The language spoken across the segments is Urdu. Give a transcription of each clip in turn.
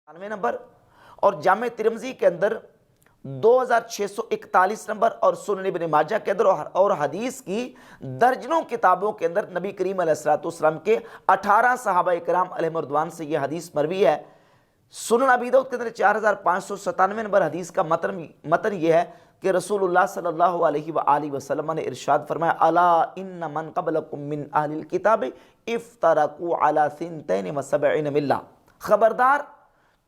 98 نمبر اور جامع ترمذی کے اندر 2641 نمبر اور سنن ابن ماجہ کے اندر اور حدیث کی درجنوں کتابوں کے اندر نبی کریم علیہ السلام کے 18 صحابہ کرام علیہم رضوان سے یہ حدیث مروی ہے۔ سنن ابی داؤد کے اندر 4597 نمبر حدیث کا متن یہ ہے کہ رسول اللہ صلی اللہ علیہ وآلہ وسلم نے ارشاد فرمایا الا ان من قبلکم من اہل الکتاب افترقوا علی 72 ملہ، خبردار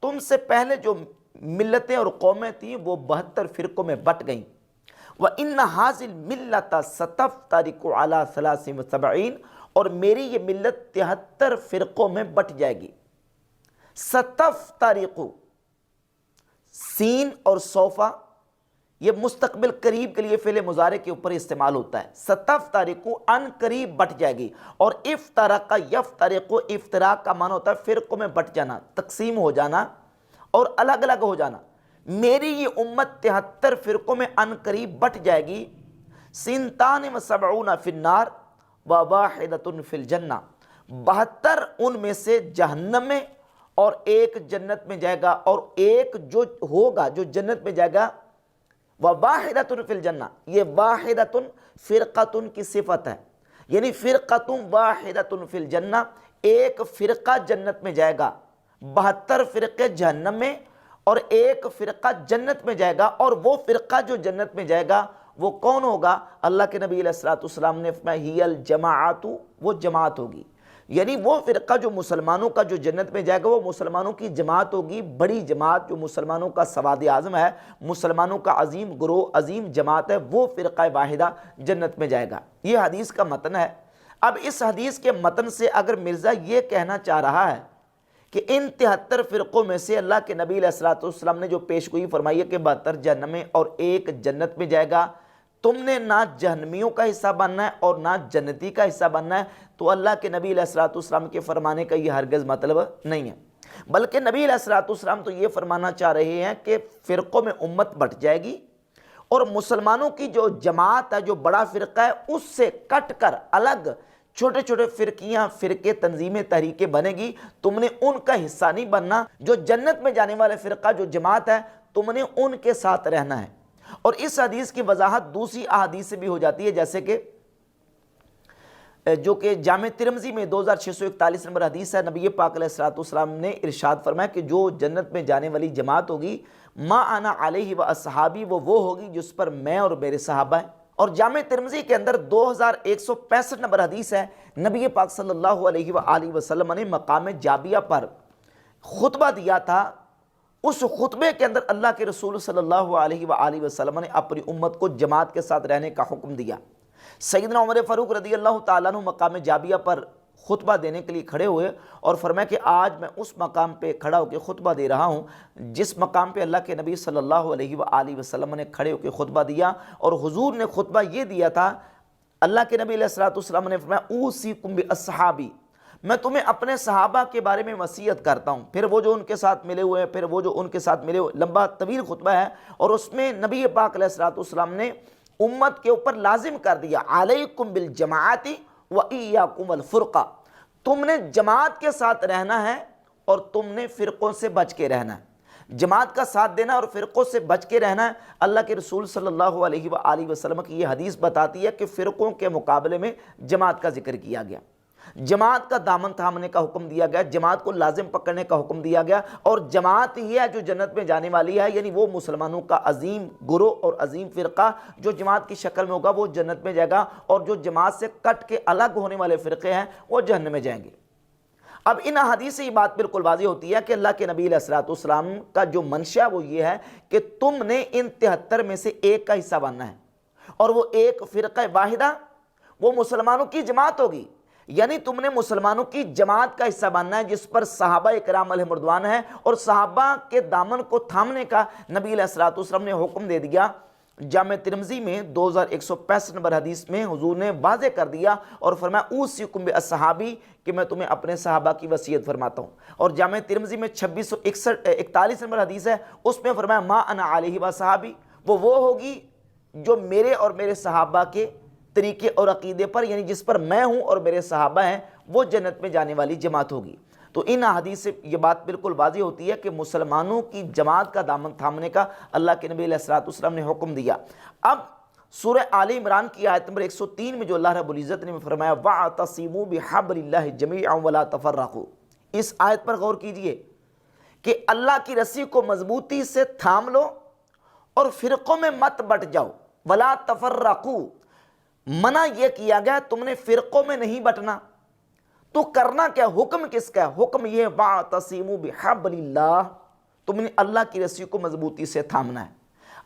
تم سے پہلے جو ملتیں اور قومیں تھیں وہ 72 فرقوں میں بٹ گئیں۔ وَإِنَّ هَذِهِ الْمِلَّةَ سَتَفْتَرِقُ عَلَى 73 اور میری یہ ملت 73 فرقوں میں بٹ جائے گی۔ ستفترق، سین اور صوفہ یہ مستقبل قریب کے لیے فعل مضارع کے اوپر استعمال ہوتا ہے۔ ستفترق ان قریب بٹ جائے گی، اور افترق یفترق، افتراق کا معنی ہوتا ہے فرقوں میں بٹ جانا، تقسیم ہو جانا اور الگ الگ ہو جانا۔ میری یہ امت 73 فرقوں میں ان قریب بٹ جائے گی۔ 72 فی النار وواحدۃ فی الجنہ، 72 ان میں سے جہنم میں اور ایک جنت میں جائے گا، اور ایک جو ہوگا جو جنت میں جائے گا وواحدۃ فی الجنہ، یہ واحدۃ فرقۃ کی صفت ہے، یعنی فرقۃ واحدۃ فی الجنہ، ایک فرقہ جنت میں جائے گا، 72 فرقے جہنم میں اور ایک فرقہ جنت میں جائے گا۔ اور وہ فرقہ جو جنت میں جائے گا وہ کون ہوگا؟ اللہ کے نبی علیہ السلام نے فرمایا ہی الجماعت، وہ جماعت ہوگی، یعنی وہ فرقہ جو مسلمانوں کا جو جنت میں جائے گا وہ مسلمانوں کی جماعت ہوگی، بڑی جماعت جو مسلمانوں کا سواد اعظم ہے، مسلمانوں کا عظیم گروہ، عظیم جماعت ہے، وہ فرقہ واحدہ جنت میں جائے گا۔ یہ حدیث کا متن ہے۔ اب اس حدیث کے متن سے اگر مرزا یہ کہنا چاہ رہا ہے کہ ان 73 فرقوں میں سے اللہ کے نبی علیہ السلام نے جو پیشگوئی فرمائی ہے کہ 72 جہنم میں اور ایک جنت میں جائے گا، تم نے نہ جہنمیوں کا حصہ بننا ہے اور نہ جنتی کا حصہ بننا ہے، تو اللہ کے نبی علیہ السلام کے فرمانے کا یہ ہرگز مطلب نہیں ہے، بلکہ نبی علیہ السلام تو یہ فرمانا چاہ رہے ہیں کہ فرقوں میں امت بٹ جائے گی، اور مسلمانوں کی جو جماعت ہے، جو بڑا فرقہ ہے، اس سے کٹ کر الگ چھوٹے چھوٹے فرقیاں، فرقے، تنظیمیں، تحریکیں بنے گی، تم نے ان کا حصہ نہیں بننا۔ جو جنت میں جانے والے فرقہ، جو جماعت ہے، تم نے ان کے ساتھ رہنا ہے۔ اور اس حدیث کی وضاحت دوسری احادیث سے بھی ہو جاتی ہے، جیسے کہ جو کہ جامع ترمذی میں 2641 نمبر حدیث ہے، نبی پاک علیہ السلام نے ارشاد فرمایا کہ جو جنت میں جانے والی جماعت ہوگی ما انا علیہ و اصحابی، وہ ہوگی جس پر میں اور میرے صحابہ ہیں۔ اور جامع ترمذی کے اندر 2165 نمبر حدیث ہے، نبی پاک صلی اللہ علیہ وآلہ وسلم نے مقام جابیہ پر خطبہ دیا تھا۔ اس خطبے کے اندر اللہ کے رسول صلی اللہ علیہ وآلہ وسلم نے اپنی امت کو جماعت کے ساتھ رہنے کا حکم دیا۔ سیدنا عمر فاروق رضی اللہ تعالیٰ عنہ مقام جابیہ پر خطبہ دینے کے لیے کھڑے ہوئے اور فرمایا کہ آج میں اس مقام پہ کھڑا ہو کے خطبہ دے رہا ہوں جس مقام پہ اللہ کے نبی صلی اللہ علیہ وآلہ وسلم نے کھڑے ہو کے خطبہ دیا، اور حضور نے خطبہ یہ دیا تھا، اللہ کے نبی علیہ السلام نے فرمایا اوصیکم باصحابی، میں تمہیں اپنے صحابہ کے بارے میں وصیت کرتا ہوں۔ پھر وہ جو ان کے ساتھ ملے ہوئے ہیں، پھر وہ جو ان کے ساتھ ملے ہوئے، لمبا طویل خطبہ ہے، اور اس میں نبی پاک علیہ السلام نے امت کے اوپر لازم کر دیا علیکم بالجماعت وایاکم الفرقہ، تم نے جماعت کے ساتھ رہنا ہے اور تم نے فرقوں سے بچ کے رہنا ہے، جماعت کا ساتھ دینا اور فرقوں سے بچ کے رہنا ہے۔ اللہ کے رسول صلی اللہ علیہ وآلہ وسلم کی یہ حدیث بتاتی ہے کہ فرقوں کے مقابلے میں جماعت کا ذکر کیا گیا، جماعت کا دامن تھامنے کا حکم دیا گیا، جماعت کو لازم پکڑنے کا حکم دیا گیا، اور جماعت ہی ہے جو جنت میں جانے والی ہے، یعنی وہ مسلمانوں کا عظیم گروہ اور عظیم فرقہ جو جماعت کی شکل میں ہوگا وہ جنت میں جائے گا، اور جو جماعت سے کٹ کے الگ ہونے والے فرقے ہیں وہ جہنم میں جائیں گے۔ اب ان حدیث سے یہ بات بالکل واضح ہوتی ہے کہ اللہ کے نبی علیہ السلام کا جو منشا وہ یہ ہے کہ تم نے ان 73 میں سے ایک کا حصہ بننا ہے، اور وہ ایک فرقہ واحدہ وہ مسلمانوں کی جماعت ہوگی، یعنی تم نے مسلمانوں کی جماعت کا حصہ بننا ہے جس پر صحابہ کرام علیہم رضوان ہے، اور صحابہ کے دامن کو تھامنے کا نبی علیہ السلام نے حکم دے دیا۔ جامع ترمذی میں 2165 نمبر حدیث میں حضور نے واضح کر دیا اور فرمایا اوصیکم باصحابی، کہ میں تمہیں اپنے صحابہ کی وصیت فرماتا ہوں۔ اور جامع ترمذی میں 2641 نمبر حدیث ہے، اس میں فرمایا ما انا علیہ واصحابی، وہ ہوگی جو میرے اور میرے صحابہ کے طریقے اور عقیدے پر، یعنی جس پر میں ہوں اور میرے صحابہ ہیں، وہ جنت میں جانے والی جماعت ہوگی۔ تو ان احادیث سے یہ بات بالکل واضح ہوتی ہے کہ مسلمانوں کی جماعت کا دامن تھامنے کا اللہ کے نبی علیہ الصلوۃ والسلام نے حکم دیا۔ اب سورہ آل عمران کی آیت نمبر 103 میں جو اللہ رب العزت نے فرمایا وَاعْتَصِمُوا بِحَبْلِ اللَّهِ جَمِيعًا وَلَا تَفَرَّقُوا، اس آیت پر غور کیجئے کہ اللہ کی رسی کو مضبوطی سے تھام لو اور فرقوں میں مت بٹ جاؤ۔ وَلَا تَفَرَّقُوا، منع یہ کیا گیا تم نے فرقوں میں نہیں بٹنا، تو کرنا کیا، حکم کس کا ہے؟ حکم یہ وَاعْتَصِمُوا بِحَبْلِ اللَّهِ، تم نے اللہ کی رسی کو مضبوطی سے تھامنا ہے۔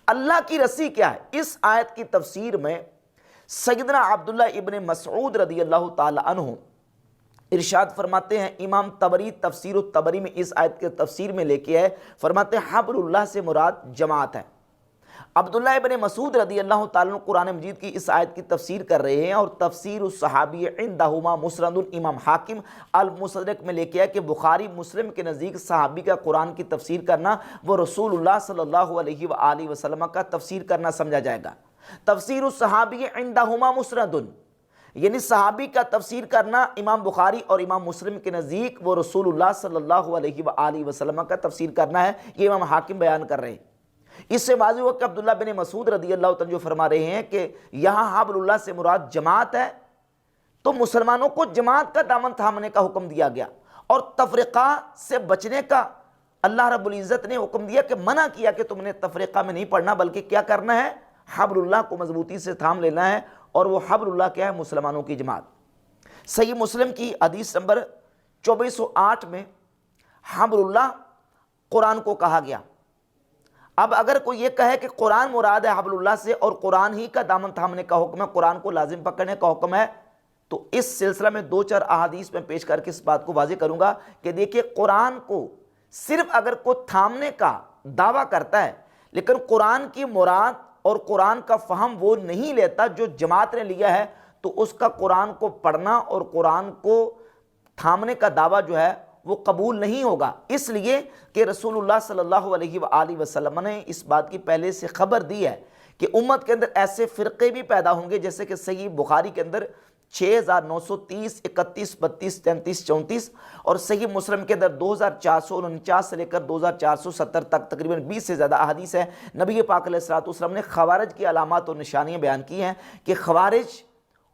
اللہ کی رسی کیا ہے؟ اس آیت کی تفسیر میں سیدنا عبداللہ ابن مسعود رضی اللہ تعالی عنہ ارشاد فرماتے ہیں، امام طبری تفسیر الطبری میں اس آیت کے تفسیر میں لے کے آئے، فرماتے ہیں حبل اللہ سے مراد جماعت ہے۔ عبداللہ ابن مسعود رضی اللہ تعالیٰ عنہ قرآن مجید کی اس آیت کی تفسیر کر رہے ہیں، اور تفسیر الصحابی عندہما مسند، امام حاکم المستدرک میں لے کے آئے کہ بخاری مسلم کے نزدیک صحابی کا قرآن کی تفسیر کرنا وہ رسول اللہ صلی اللہ علیہ وآلہ وسلم کا تفسیر کرنا سمجھا جائے گا۔ تفسیر الصحابی عندہما مسند، یعنی صحابی کا تفسیر کرنا امام بخاری اور امام مسلم کے نزدیک وہ رسول اللہ صلی اللہ علیہ وآلہ وسلم کا تفسیر کرنا ہے، یہ امام حاکم بیان کر رہے ہیں۔ اس سے واضح ہوا کہ عبداللہ بن مسعود رضی اللہ تعالیٰ جو فرما رہے ہیں کہ یہاں حبل اللہ سے مراد جماعت ہے، تو مسلمانوں کو جماعت کا دامن تھامنے کا حکم دیا گیا، اور تفرقہ سے بچنے کا اللہ رب العزت نے حکم دیا کہ منع کیا کہ تم نے تفرقہ میں نہیں پڑھنا، بلکہ کیا کرنا ہے، حبل اللہ کو مضبوطی سے تھام لینا ہے، اور وہ حبل اللہ کیا ہے، مسلمانوں کی جماعت۔ صحیح مسلم کی حدیث نمبر 2408 میں حبل اللہ قرآن کو کہا گیا۔ اب اگر کوئی یہ کہے کہ قرآن مراد ہے حبل اللہ سے اور قرآن ہی کا دامن تھامنے کا حکم ہے، قرآن کو لازم پکڑنے کا حکم ہے، تو اس سلسلہ میں 2-4 احادیث میں پیش کر کے اس بات کو واضح کروں گا کہ دیکھیے قرآن کو صرف اگر کوئی تھامنے کا دعویٰ کرتا ہے لیکن قرآن کی مراد اور قرآن کا فہم وہ نہیں لیتا جو جماعت نے لیا ہے، تو اس کا قرآن کو پڑھنا اور قرآن کو تھامنے کا دعویٰ جو ہے وہ قبول نہیں ہوگا، اس لیے کہ رسول اللہ صلی اللہ علیہ وآلہ وسلم نے اس بات کی پہلے سے خبر دی ہے کہ امت کے اندر ایسے فرقے بھی پیدا ہوں گے، جیسے کہ صحیح بخاری کے اندر 6930، 31، 32، 33، 34، اور صحیح مسلم کے اندر 2449 سے لے کر 2470 تک تقریباً 20 سے زیادہ احادیث ہیں۔ نبی پاک علیہ الصلوۃ والسلام نے خوارج کی علامات اور نشانیاں بیان کی ہیں کہ خوارج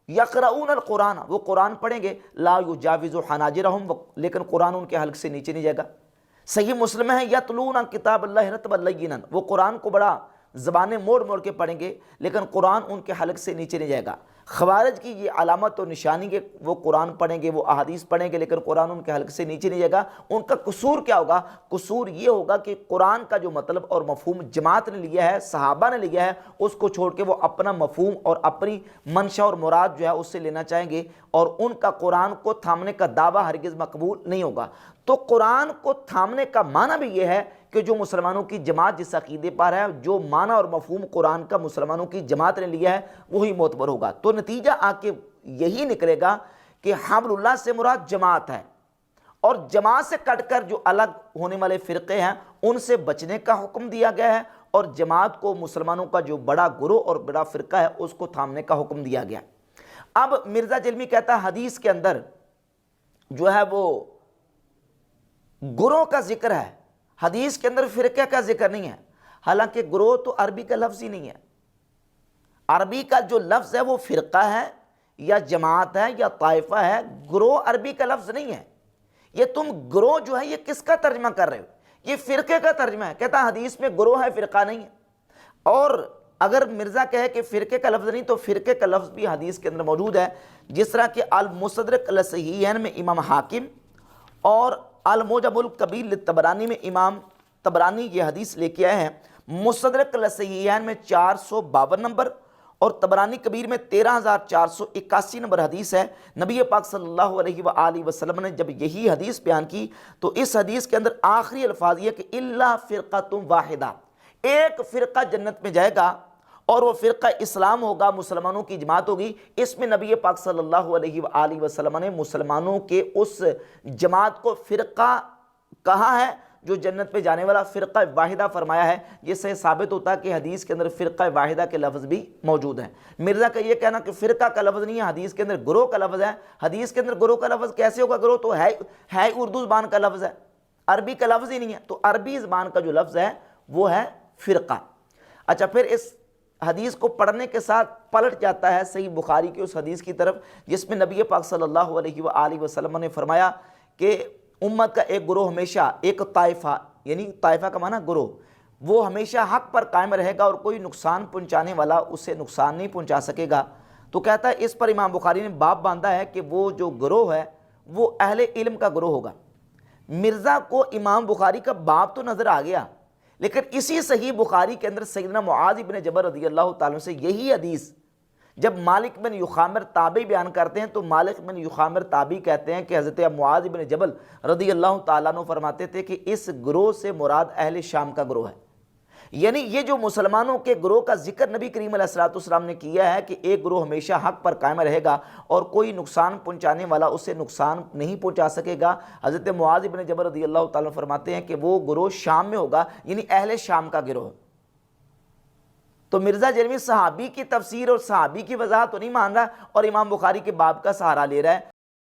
یقرؤون القرآن، وہ قرآن پڑھیں گے، لا یجاوز حناجرہم، لیکن قرآن ان کے حلق سے نیچے نہیں جائے گا۔ صحیح مسلم ہے یتلون کتاب اللہ رتبا لینا، وہ قرآن کو بڑا زبانیں موڑ موڑ کے پڑھیں گے لیکن قرآن ان کے حلق سے نیچے نہیں جائے گا۔ خوارج کی یہ علامت اور نشانی کہ وہ قرآن پڑھیں گے، وہ احادیث پڑھیں گے لیکن قرآن ان کے حلق سے نیچے نہیں جائے گا۔ ان کا قصور کیا ہوگا؟ قصور یہ ہوگا کہ قرآن کا جو مطلب اور مفہوم جماعت نے لیا ہے، صحابہ نے لیا ہے، اس کو چھوڑ کے وہ اپنا مفہوم اور اپنی منشا اور مراد جو ہے اس سے لینا چاہیں گے، اور ان کا قرآن کو تھامنے کا دعویٰ ہرگز مقبول نہیں ہوگا۔ تو قرآن کو تھامنے کا معنی بھی یہ ہے کہ جو مسلمانوں کی جماعت جس عقیدے پر ہے، جو معنی اور مفہوم قرآن کا مسلمانوں کی جماعت نے لیا ہے وہی معتبر ہوگا۔ تو نتیجہ آ کے یہی نکلے گا کہ حبل اللہ سے مراد جماعت ہے، اور جماعت سے کٹ کر جو الگ ہونے والے فرقے ہیں ان سے بچنے کا حکم دیا گیا ہے، اور جماعت کو مسلمانوں کا جو بڑا گروہ اور بڑا فرقہ ہے اس کو تھامنے کا حکم دیا گیا۔ اب مرزا جلمی کہتا ہے حدیث کے اندر جو ہے وہ گروہ کا ذکر ہے، حدیث کے اندر فرقہ کا ذکر نہیں ہے، حالانکہ گروہ تو عربی کا لفظ ہی نہیں ہے۔ عربی کا جو لفظ ہے وہ فرقہ ہے یا جماعت ہے یا طائفہ ہے، گروہ عربی کا لفظ نہیں ہے۔ یہ تم گروہ جو ہے یہ کس کا ترجمہ کر رہے ہو؟ یہ فرقے کا ترجمہ ہے۔ کہتا ہے حدیث میں گروہ ہے، فرقہ نہیں ہے۔ اور اگر مرزا کہے کہ فرقے کا لفظ نہیں تو فرقے کا لفظ بھی حدیث کے اندر موجود ہے، جس طرح کہ المستدرک الصحیحین میں امام حاکم اور المعجم الکبیر للطبرانی میں امام طبرانی یہ حدیث لے کے آئے ہیں۔ مستدرک الصحیحین میں 452 نمبر اور طبرانی کبیر میں 13481 نمبر حدیث ہے۔ نبی پاک صلی اللہ علیہ وآلہ وسلم نے جب یہی حدیث بیان کی تو اس حدیث کے اندر آخری الفاظ یہ کہ الا فرقۃ واحدہ، ایک فرقہ جنت میں جائے گا اور وہ فرقہ اسلام ہوگا، مسلمانوں کی جماعت ہوگی۔ اس میں نبی پاک صلی اللہ علیہ وآلہ وسلم نے مسلمانوں کے اس جماعت کو فرقہ کہا ہے جو جنت پہ جانے والا فرقہ واحدہ فرمایا ہے، جس سے ثابت ہوتا ہے کہ حدیث کے اندر فرقہ واحدہ کے لفظ بھی موجود ہیں۔ مرزا کا یہ کہنا کہ فرقہ کا لفظ نہیں ہے، حدیث کے اندر گروہ کا لفظ ہے، حدیث کے اندر گروہ کا لفظ کیسے ہوگا؟ گروہ تو ہے اردو زبان کا لفظ ہے، عربی کا لفظ ہی نہیں ہے، تو عربی زبان کا جو لفظ ہے وہ ہے فرقہ۔ اچھا، پھر اس حدیث کو پڑھنے کے ساتھ پلٹ جاتا ہے صحیح بخاری کی اس حدیث کی طرف جس میں نبی پاک صلی اللہ علیہ وآلہ وسلم نے فرمایا کہ امت کا ایک گروہ ہمیشہ، ایک طائفہ، یعنی طائفہ کا معنی گروہ، وہ ہمیشہ حق پر قائم رہے گا اور کوئی نقصان پہنچانے والا اسے نقصان نہیں پہنچا سکے گا۔ تو کہتا ہے اس پر امام بخاری نے باب باندھا ہے کہ وہ جو گروہ ہے وہ اہل علم کا گروہ ہوگا۔ مرزا کو امام بخاری کا باب تو نظر آ گیا، لیکن اسی صحیح بخاری کے اندر سیدنا معاذ بن جبل رضی اللہ تعالیٰ عنہ سے یہی حدیث جب مالک بن یخامر تابعی بیان کرتے ہیں تو مالک بن یخامر تابعی کہتے ہیں کہ حضرت معاذ بن جبل رضی اللہ تعالیٰ عنہ فرماتے تھے کہ اس گروہ سے مراد اہل شام کا گروہ ہے۔ یعنی یہ جو مسلمانوں کے گروہ کا ذکر نبی کریم علیہ الصلوۃ والسلام نے کیا ہے کہ ایک گروہ ہمیشہ حق پر قائم رہے گا اور کوئی نقصان پہنچانے والا اسے نقصان نہیں پہنچا سکے گا، حضرت معاذ بن جبل رضی اللہ تعالیٰ فرماتے ہیں کہ وہ گروہ شام میں ہوگا، یعنی اہل شام کا گروہ۔ تو مرزا جرمی صحابی کی تفسیر اور صحابی کی وضاحت تو نہیں مان رہا اور امام بخاری کے باب کا سہارا لے رہا ہے۔